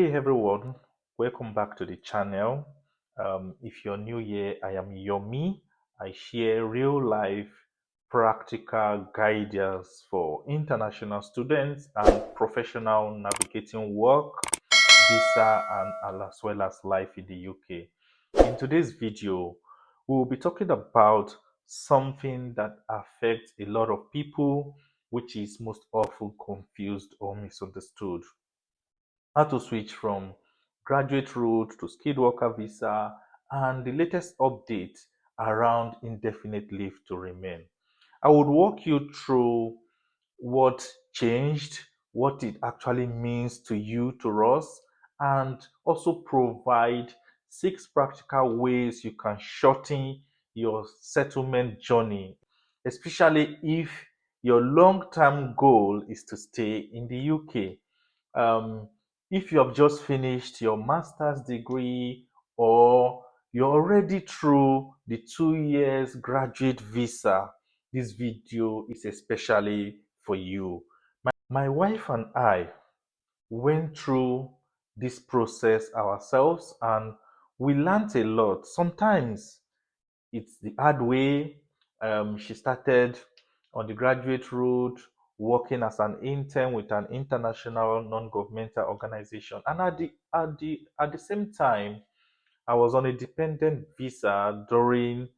Hey everyone, welcome back to the channel. If you're new here, I am Yomi. I share real life practical guidance for international students and professional navigating work, visa, and as well as life in the UK. In today's video, we will be talking about something that affects a lot of people, which is most often confused or misunderstood: how to switch from graduate route to skilled worker visa, and the latest update around indefinite leave to remain. I would walk you through what changed, what it actually means to you, to us, and also provide 6 practical ways you can shorten your settlement journey, especially if your long term goal is to stay in the UK. um, if you have just finished your master's degree, or you're already through the 2 years graduate visa, this video is especially for you. My wife and I went through this process ourselves, and we learned a lot. Sometimes it's the hard way. She started on the graduate route, working as an intern with an international non-governmental organization, and at the same time, I was on a dependent visa during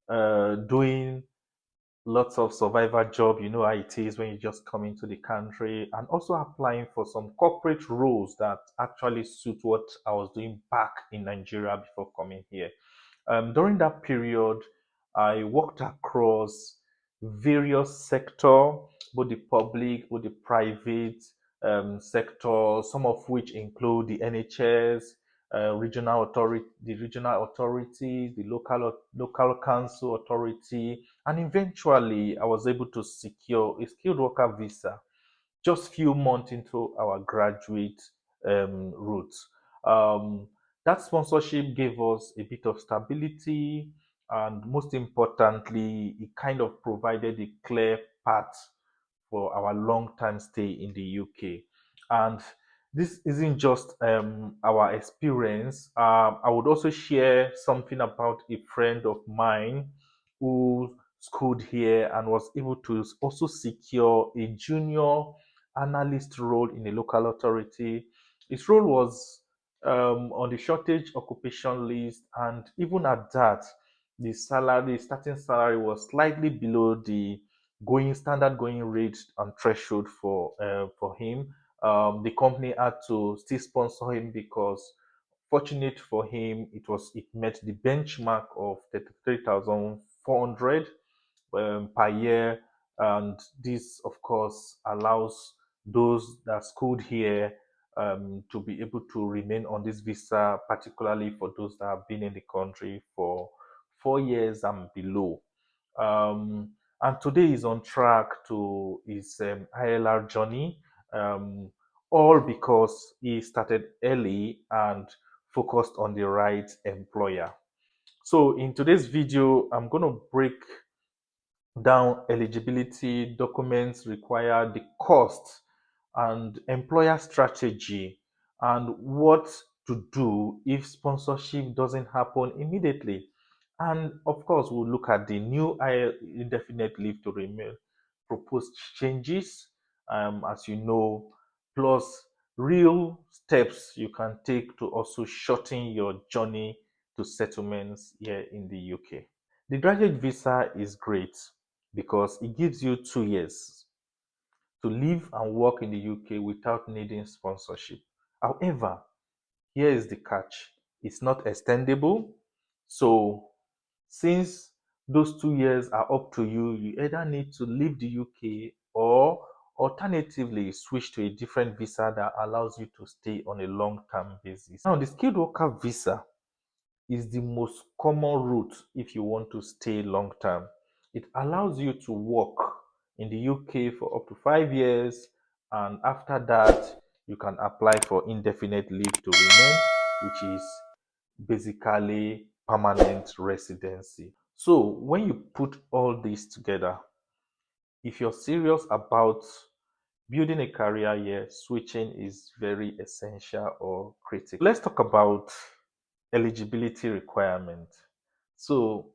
doing lots of survivor job. You know how it is when you just come into the country, and also applying for some corporate roles that actually suit what I was doing back in Nigeria before coming here. During that period, I worked across various sectors, both the public, both the private sector, some of which include the NHS, the regional authorities, the local council authority, and eventually I was able to secure a skilled worker visa just few months into our graduate route. Um, that sponsorship gave us a bit of stability, and most importantly, it kind of provided a clear path for our long-term stay in the UK. And this isn't just our experience. I would also share something about a friend of mine who schooled here and was able to also secure a junior analyst role in a local authority. His role was on the shortage occupation list, and even at that, the starting salary was slightly below the going standard going rate and threshold for him. The company had to still sponsor him because, fortunate for him, it met the benchmark of 33,400 per year, and this, of course, allows those that schooled here to be able to remain on this visa, particularly for those that have been in the country for 4 years and below. Um, and today is on track to his ILR journey, um, all because he started early and focused on the right employer. So in today's video, I'm going to break down eligibility documents required, the cost, and employer strategy, and what to do if sponsorship doesn't happen immediately. And of course, we'll look at the new indefinite leave to remain proposed changes, as you know, plus real steps you can take to also shorten your journey to settlements here in the UK. The graduate visa is great because it gives you 2 years to live and work in the UK without needing sponsorship. However, here is the catch: it's not extendable. So, since those 2 years are up to you, you either need to leave the UK, or alternatively switch to a different visa that allows you to stay on a long term basis. Now, the skilled worker visa is the most common route if you want to stay long term. It allows you to work in the UK for up to 5 years, and after that, you can apply for indefinite leave to remain, which is basically permanent residency. So, when you put all this together, if you're serious about building a career here, switching is very essential or critical. Let's talk about eligibility requirement. So,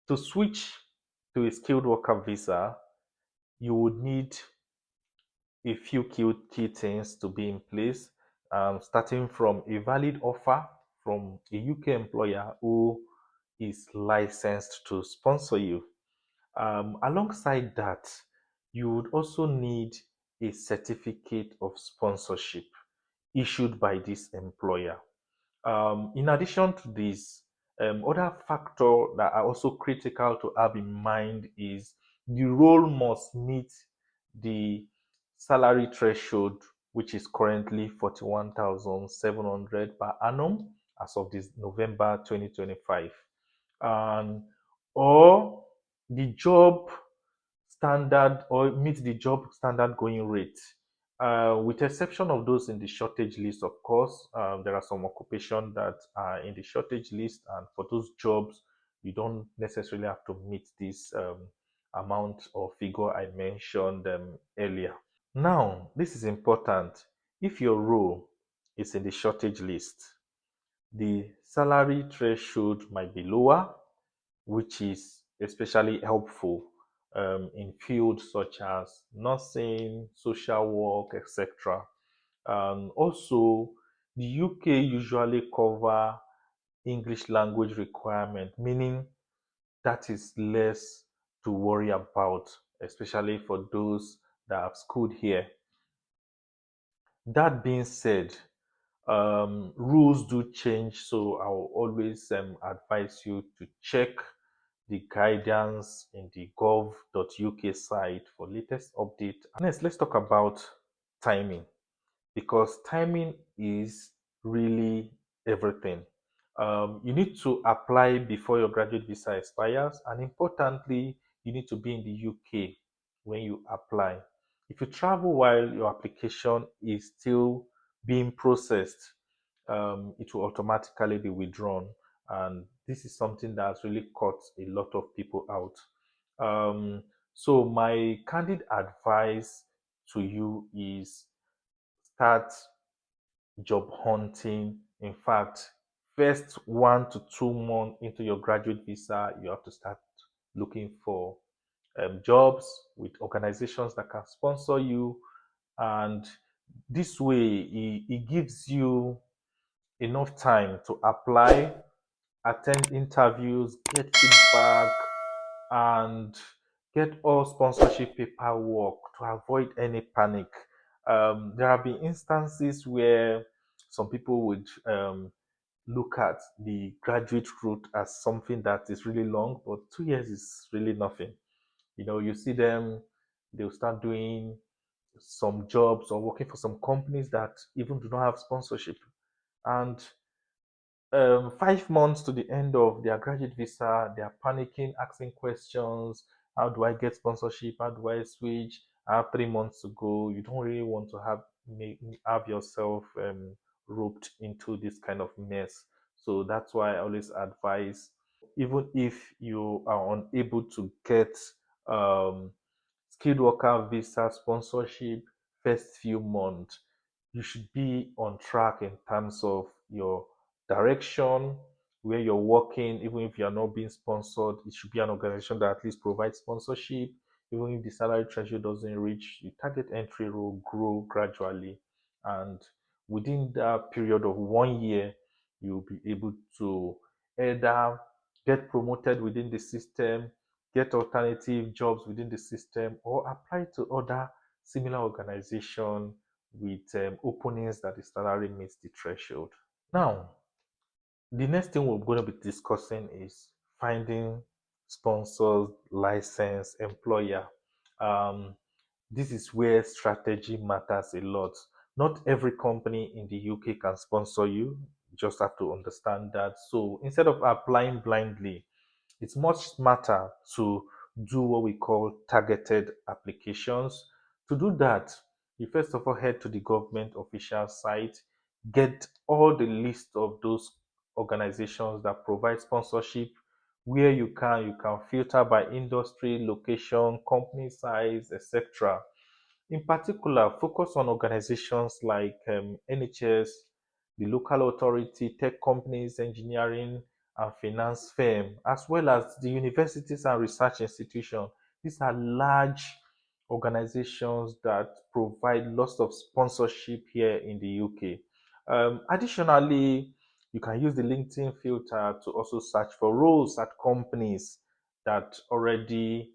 to switch to a skilled worker visa, you would need a few key things to be in place, starting from a valid offer from a UK employer who is licensed to sponsor you. Alongside that, you would also need a certificate of sponsorship issued by this employer. In addition to this, other factor that are also critical to have in mind is the role must meet the salary threshold, which is currently 41,700 per annum as of this November 2025, and or the job standard or meet the job standard going rate. With exception of those in the shortage list, of course, there are some occupations that are in the shortage list, and for those jobs, you don't necessarily have to meet this amount or figure I mentioned earlier. Now, this is important. If your role is in the shortage list, the salary threshold might be lower, which is especially helpful in fields such as nursing, social work, etc. Also, the UK usually cover English language requirement, meaning that is less to worry about, especially for those that have schooled here. That being said, rules do change, so I will always advise you to check the guidance in the gov.uk site for latest update. Next, let's talk about timing, because timing is really everything. You need to apply before your graduate visa expires, and importantly, you need to be in the UK when you apply. If you travel while your application is still being processed, it will automatically be withdrawn. And this is something that has really caught a lot of people out. So, my candid advice to you is start job hunting. In fact, first 1 to 2 months into your graduate visa, you have to start looking for jobs with organizations that can sponsor you. And this way, it gives you enough time to apply, attend interviews, get feedback, and get all sponsorship paperwork to avoid any panic. There have been instances where some people would look at the graduate route as something that is really long, but 2 years is really nothing. You see them, they'll start doing some jobs or working for some companies that even do not have sponsorship. And 5 months to the end of their graduate visa, they are panicking, asking questions. How do I get sponsorship? How do I switch? I have 3 months to go. You don't really want to have yourself roped into this kind of mess. So that's why I always advise, even if you are unable to get um, skilled worker visa sponsorship first few months, you should be on track in terms of your direction, where you're working. Even if you're not being sponsored, it should be an organization that at least provides sponsorship. Even if the salary threshold doesn't reach, you target entry role, grow gradually, and within that period of 1 year, you'll be able to either get promoted within the system, get alternative jobs within the system, or apply to other similar organization with openings that the salary meets the threshold. Now, the next thing we're going to be discussing is finding sponsors, license, employer. Um, this is where strategy matters a lot. Not every company in the UK can sponsor you. You just have to understand that. So instead of applying blindly, it's much smarter to do what we call targeted applications. To do that, you first of all head to the government official site, get all the list of those organizations that provide sponsorship. Where you can filter by industry, location, company size, etc. In particular, focus on organizations like NHS, the local authority, tech companies, engineering and finance firm, as well as the universities and research institutions. These are large organizations that provide lots of sponsorship here in the UK. Additionally, you can use the LinkedIn filter to also search for roles at companies that already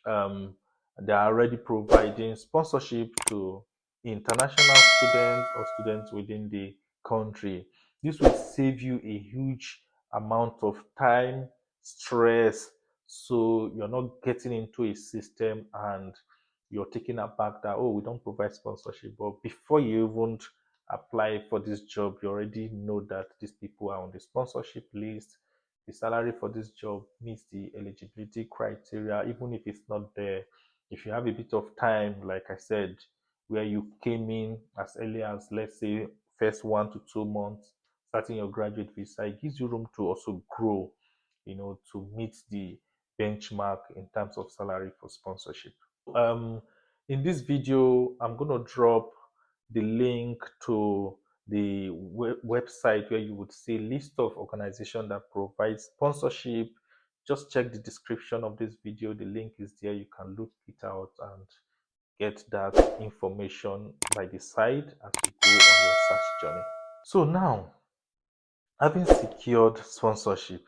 um, they are already providing sponsorship to international students or students within the country. This will save you a huge amount of time, stress, so you're not getting into a system and you're taken aback that, oh, we don't provide sponsorship. But before you even apply for this job, you already know that these people are on the sponsorship list. The salary for this job meets the eligibility criteria, even if it's not there. If you have a bit of time, like I said, where you came in as early as, let's say, first 1 to 2 months, starting your graduate visa, it gives you room to also grow, to meet the benchmark in terms of salary for sponsorship. Um, in this video, I'm going to drop the link to the website where you would see a list of organizations that provide sponsorship. Just check the description of this video. The link is there. You can look it out and get that information by the side as you go on your search journey. So now, having secured sponsorship,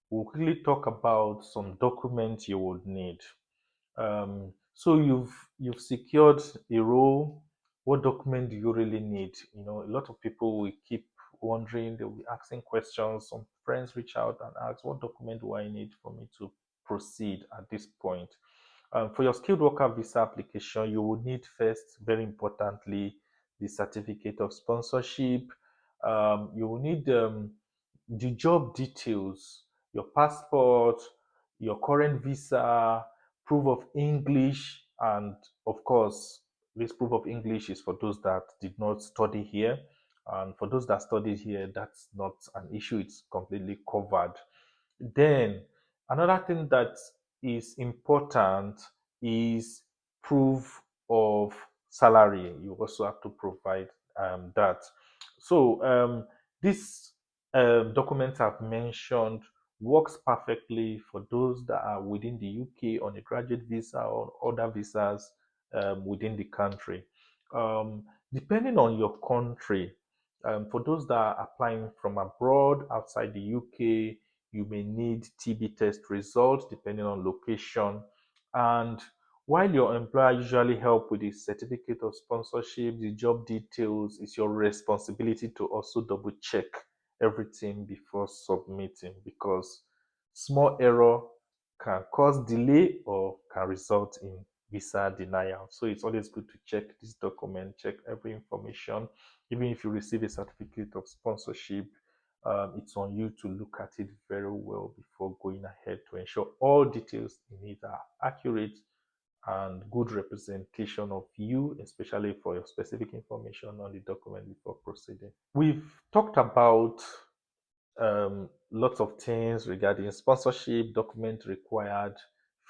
we'll quickly talk about some documents you would need. So you've secured a role. What document do you really need? A lot of people will keep wondering. They'll be asking questions. Some friends reach out and ask, "What document do I need for me to proceed at this point?" For your skilled worker visa application, you will need first, very importantly, the certificate of sponsorship. You will need the job details, your passport, your current visa, proof of English, and of course, this proof of English is for those that did not study here. And for those that studied here, that's not an issue, it's completely covered. Then, another thing that is important is proof of salary. You also have to provide that. So, this document I've mentioned works perfectly for those that are within the UK on a graduate visa or other visas within the country. Um, Depending on your country, for those that are applying from abroad outside the UK, you may need TB test results depending on location. And while your employer usually help with the certificate of sponsorship, the job details, it's your responsibility to also double check everything before submitting, because small error can cause delay or can result in visa denial. So it's always good to check this document, check every information. Even if you receive a certificate of sponsorship, it's on you to look at it very well before going ahead to ensure all details in it are accurate and good representation of you, especially for your specific information on the document before proceeding. We've talked about lots of things regarding sponsorship, document required,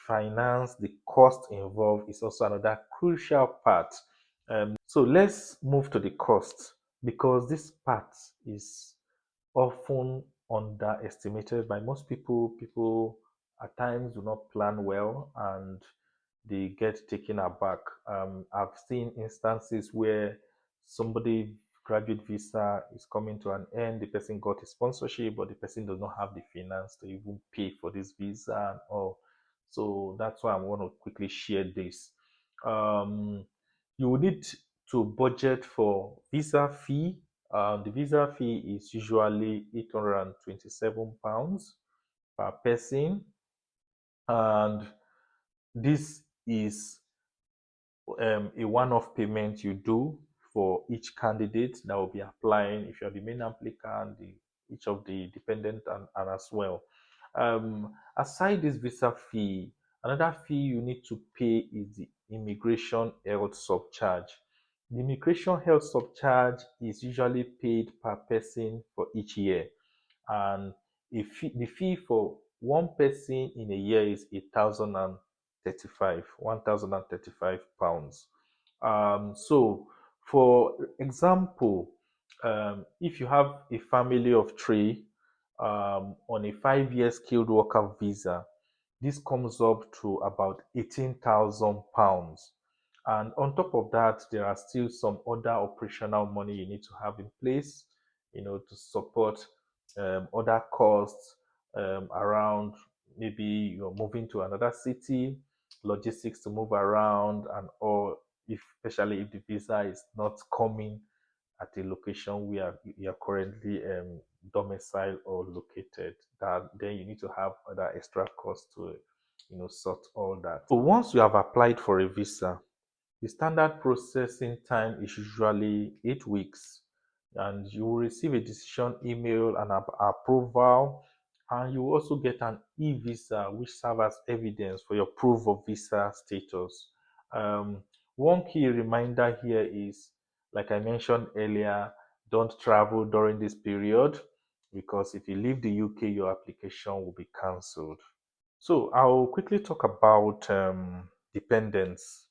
finance, the cost involved is also another crucial part. So let's move to the cost, because this part is often underestimated by most people. People at times do not plan well and they get taken aback. I've seen instances where somebody graduate visa is coming to an end, the person got a sponsorship, but the person does not have the finance to even pay for this visa and all. So that's why I want to quickly share this. You will need to budget for visa fee. The visa fee is usually £827 per person, and this is a one-off payment you do for each candidate that will be applying. If you're the main applicant, each of the dependent, and as well. Aside this visa fee, another fee you need to pay is the immigration health subcharge. The immigration health subcharge is usually paid per person for each year, and the fee for one person in a year is £1,035. So, for example, if you have a family of three on a 5 year skilled worker visa, this comes up to about £18,000. And on top of that, there are still some other operational money you need to have in place, to support other costs around, maybe you're moving to another city, logistics to move around, and or if especially if the visa is not coming at a location where you are currently domiciled or located, that then you need to have other extra costs to sort all that. So once you have applied for a visa, the standard processing time is usually 8 weeks, and you will receive a decision email and approval, and you will also get an e-visa, which serves as evidence for your proof of visa status. Um, One key reminder here is, like I mentioned earlier, don't travel during this period, because if you leave the UK, your application will be cancelled. So I'll quickly talk about dependents.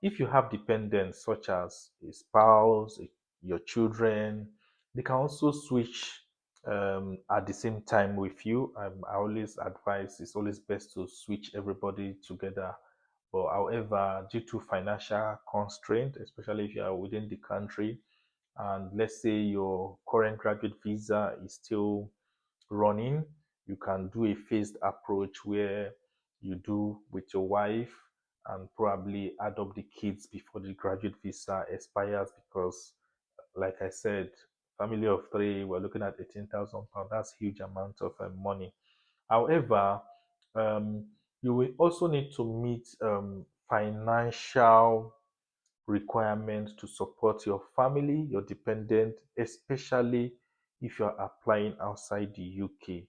If you have dependents such as a spouse, your children, they can also switch at the same time with you. I always advise it's always best to switch everybody together. But however, due to financial constraint, especially if you are within the country, and let's say your current graduate visa is still running, you can do a phased approach where you do with your wife and probably adopt the kids before the graduate visa expires, because like I said, family of three, we're looking at £18,000. That's huge amount of money. However, um, you will also need to meet financial requirements to support your family, your dependent, especially if you're applying outside the UK.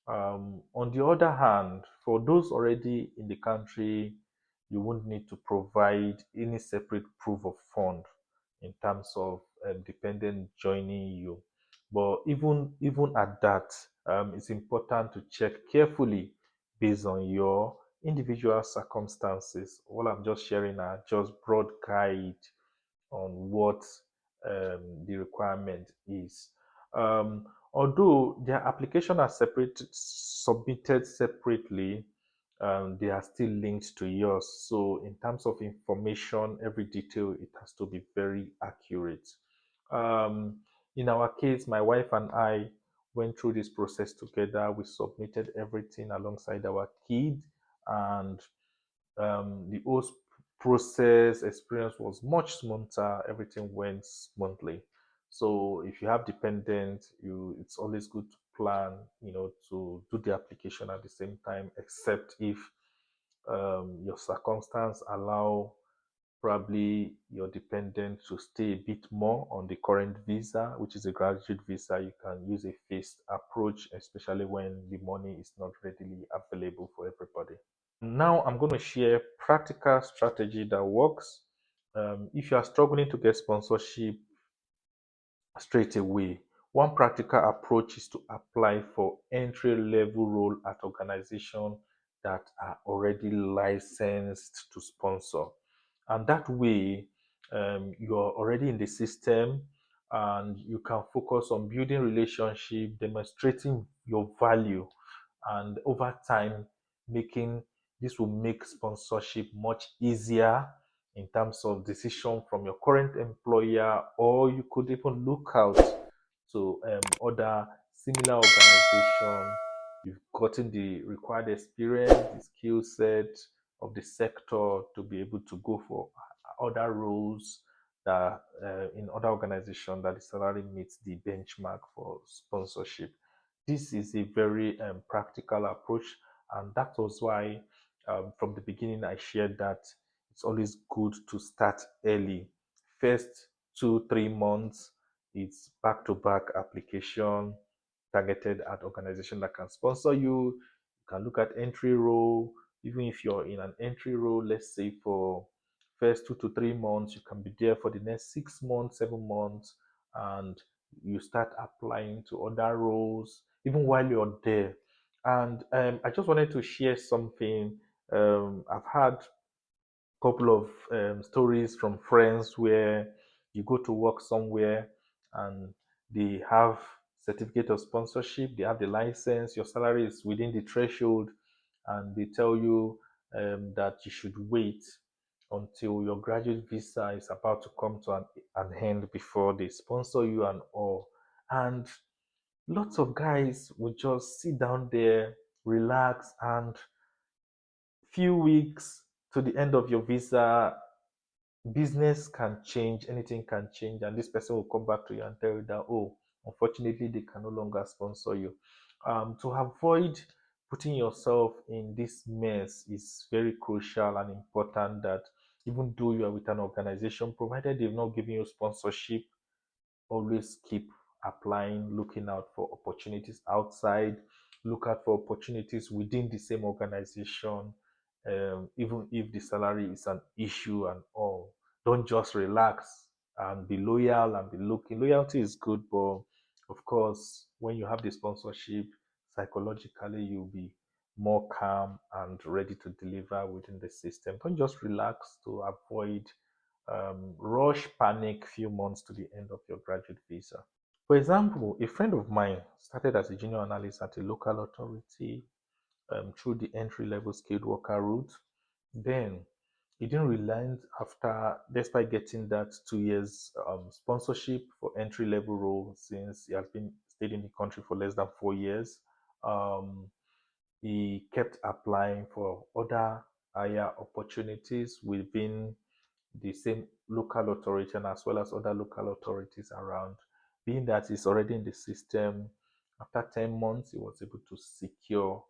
On the other hand, for those already in the country, you won't need to provide any separate proof of fund in terms of dependent joining you. But even at that, it's important to check carefully based on your individual circumstances. All I'm just sharing are just broad guide on what the requirement is. Although their application are submitted separately, they are still linked to yours. So in terms of information, every detail, it has to be very accurate. Um, in our case, my wife and I went through this process together. We submitted everything alongside our kid, and the whole process experience was much smoother. Everything went smoothly. So if you have dependents, it's always good to plan, to do the application at the same time, except if your circumstance allow probably your dependent to stay a bit more on the current visa, which is a graduate visa. You can use a phased approach, especially when the money is not readily available for everybody. Now I'm going to share practical strategy that works. If you are struggling to get sponsorship straight away, one practical approach is to apply for entry level role at organizations that are already licensed to sponsor. And that way, you're already in the system, and you can focus on building relationship, demonstrating your value, and over time, making this will make sponsorship much easier in terms of decision from your current employer, or you could even look out to other similar organization. You've gotten the required experience, the skill set of the sector to be able to go for other roles that in other organizations that the salary meets the benchmark for sponsorship. This is a very practical approach, and that was why from the beginning I shared that it's always good to start early. First 2 3 months, it's back-to-back application targeted at organization that can sponsor you. You can look at entry role. Even if you're in an entry role, let's say for first 2 to 3 months, you can be there for the next 6 months, 7 months, and you start applying to other roles even while you're there. And I just wanted to share something. I've had couple of stories from friends where you go to work somewhere and they have certificate of sponsorship, they have the license, your salary is within the threshold, and they tell you that you should wait until your graduate visa is about to come to an end before they sponsor you and all. And lots of guys would just sit down there, relax, and few weeks to the end of your visa, business can change, anything can change, and this person will come back to you and tell you that, oh, unfortunately, they can no longer sponsor you. To avoid putting yourself in this mess is very crucial and important that even though you are with an organization, provided they've not given you sponsorship, always keep applying, looking out for opportunities outside, look out for opportunities within the same organization, even if the salary is an issue and all. Don't just relax and be loyal and be looking. Loyalty is good, but of course, when you have the sponsorship, psychologically you'll be more calm and ready to deliver within the system. Don't just relax to avoid rush panic few months to the end of your graduate visa. For example, a friend of mine started as a junior analyst at a local authority through the entry level skilled worker route. Then he didn't relent after, despite getting that 2 years sponsorship for entry level role since he has been stayed in the country for less than 4 years. Um, he kept applying for other higher opportunities within the same local authority and as well as other local authorities around. Being that he's already in the system, after 10 months, he was able to secure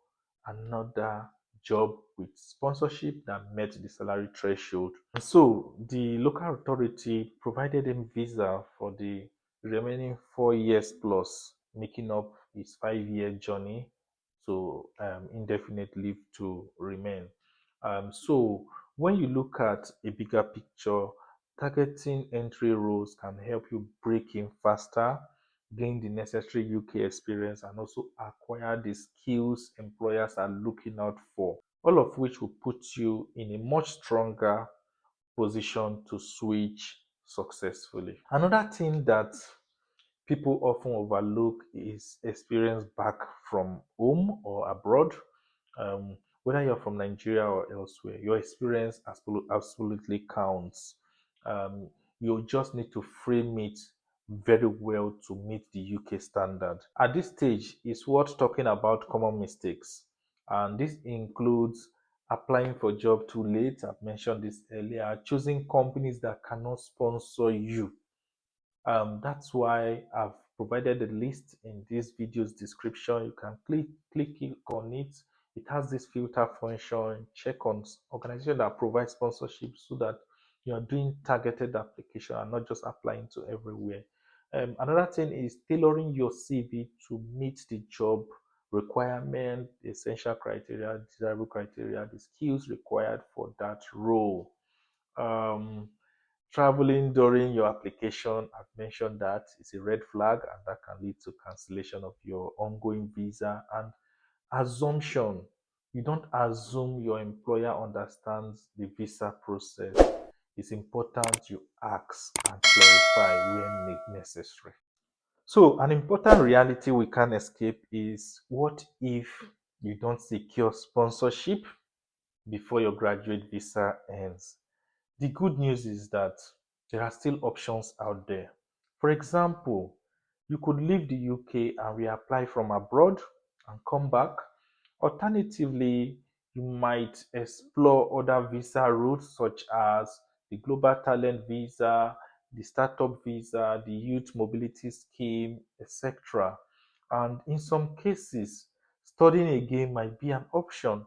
another job with sponsorship that met the salary threshold. And so the local authority provided him visa for the remaining 4 years plus, making up his 5 year journey to indefinite leave to remain. So when you look at a bigger picture, targeting entry roles can help you break in faster, gain the necessary UK experience, and also acquire the skills employers are looking out for, all of which will put you in a much stronger position to switch successfully. Another thing that people often overlook is experience back from home or abroad. Whether you're from Nigeria or elsewhere, your experience absolutely counts. Um, you just need to frame it very well to meet the UK standard. At this stage, it's worth talking about common mistakes, and this includes applying for job too late. I've mentioned this earlier. Choosing companies that cannot sponsor you, that's why I've provided a list in this video's description. You can click on it. It has this filter function. Check on organization that provide sponsorship so that you are doing targeted application and not just applying to everywhere. Another thing is tailoring your CV to meet the job requirement, the essential criteria, desirable criteria, the skills required for that role. Um, Traveling during your application, I've mentioned that is a red flag and that can lead to cancellation of your ongoing visa. And assumption, you don't assume your employer understands the visa process. It's important you ask and clarify when necessary. So, an important reality we can't escape is, what if you don't secure sponsorship before your graduate visa ends? The good news is that there are still options out there. For example, you could leave the UK and reapply from abroad and come back. Alternatively, you might explore other visa routes such as the Global Talent Visa, the Startup Visa, the Youth Mobility Scheme, etc. And in some cases, studying again might be an option,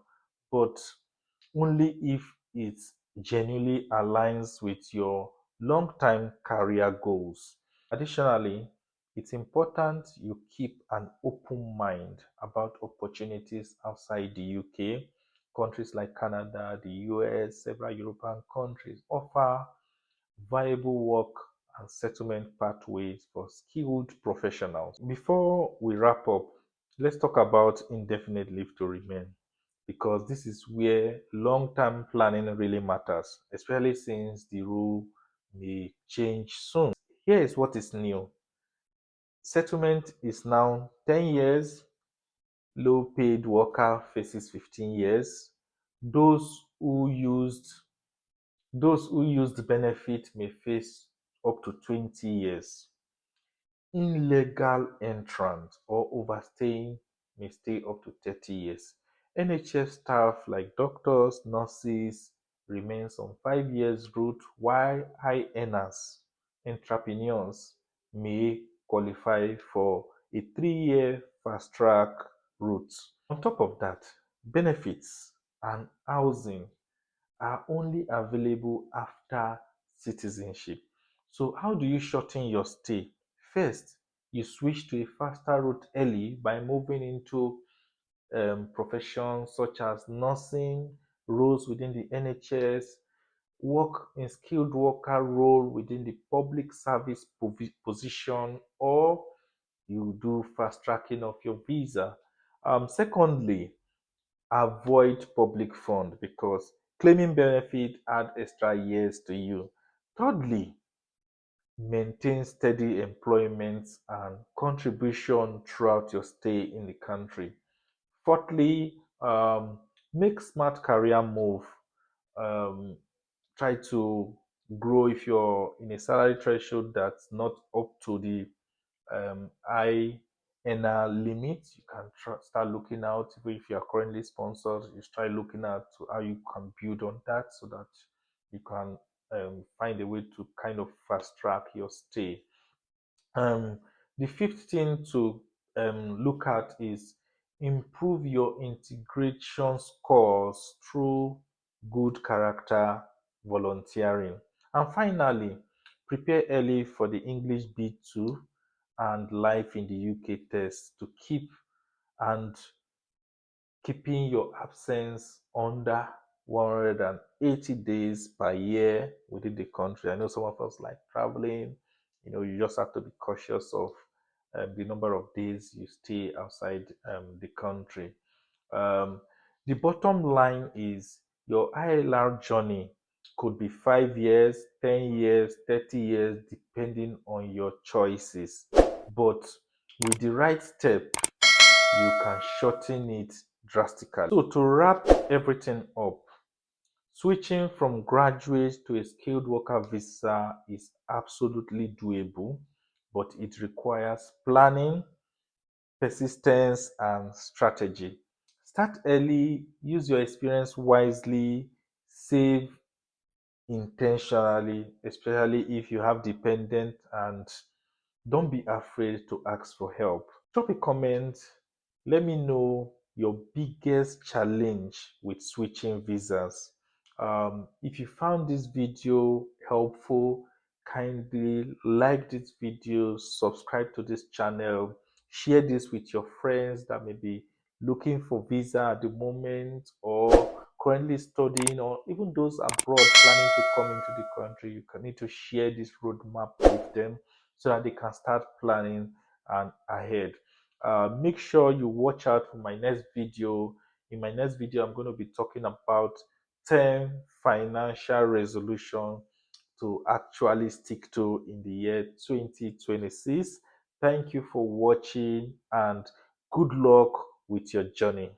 but only if it genuinely aligns with your long-term career goals. Additionally, it's important you keep an open mind about opportunities outside the UK. Countries like Canada, the US, several European countries offer viable work and settlement pathways for skilled professionals. Before we wrap up, let's talk about indefinite leave to remain. because this is where long-term planning really matters, especially since the rule may change soon. Here is what is new. Settlement is now 10 years. Low paid worker faces 15 years. Those who used those who used benefit may face up to 20 years. Illegal entrant or overstaying may stay up to 30 years. NHS staff like doctors, nurses remains on 5 years route, while high earners, entrepreneurs may qualify for a 3-year fast track route. On top of that, benefits and housing are only available after citizenship. So, how do you shorten your stay? First, you switch to a faster route early by moving into professions such as nursing, roles within the NHS, work in skilled worker role within the public service position, or you do fast tracking of your visa. Secondly, avoid public fund because claiming benefit add extra years to you. Thirdly, maintain steady employment and contribution throughout your stay in the country. Fourthly, make smart career move. Um, Try to grow if you're in a salary threshold that's not up to the high earner limit. You can start looking out. Even if you are currently sponsored, you try looking at to how you can build on that so that you can find a way to kind of fast track your stay. um, the fifth thing to look at is improve your integration scores through good character volunteering. And finally, prepare early for the English B2 and Life in the UK test to and keeping your absence under 180 days per year within the country. I know some of us like traveling. You just have to be cautious of the number of days you stay outside the country. Um, the bottom line is your ILR journey could be 5 years, 10 years, 30 years, depending on your choices. But with the right step, you can shorten it drastically. So, to wrap everything up, switching from graduate to a skilled worker visa is absolutely doable, but it requires planning, persistence, and strategy. Start early, use your experience wisely, save intentionally, especially if you have dependent, and don't be afraid to ask for help. Drop a comment. Let me know your biggest challenge with switching visas. If you found this video helpful, kindly like this video, subscribe to this channel, share this with your friends that may be looking for visa at the moment or currently studying, or even those abroad planning to come into the country. You can need to share this roadmap with them so that they can start planning and ahead. Make sure you watch out for my next video. In my next video, I'm going to be talking about 10 financial resolution to actually stick to in the year 2026. Thank you for watching and good luck with your journey.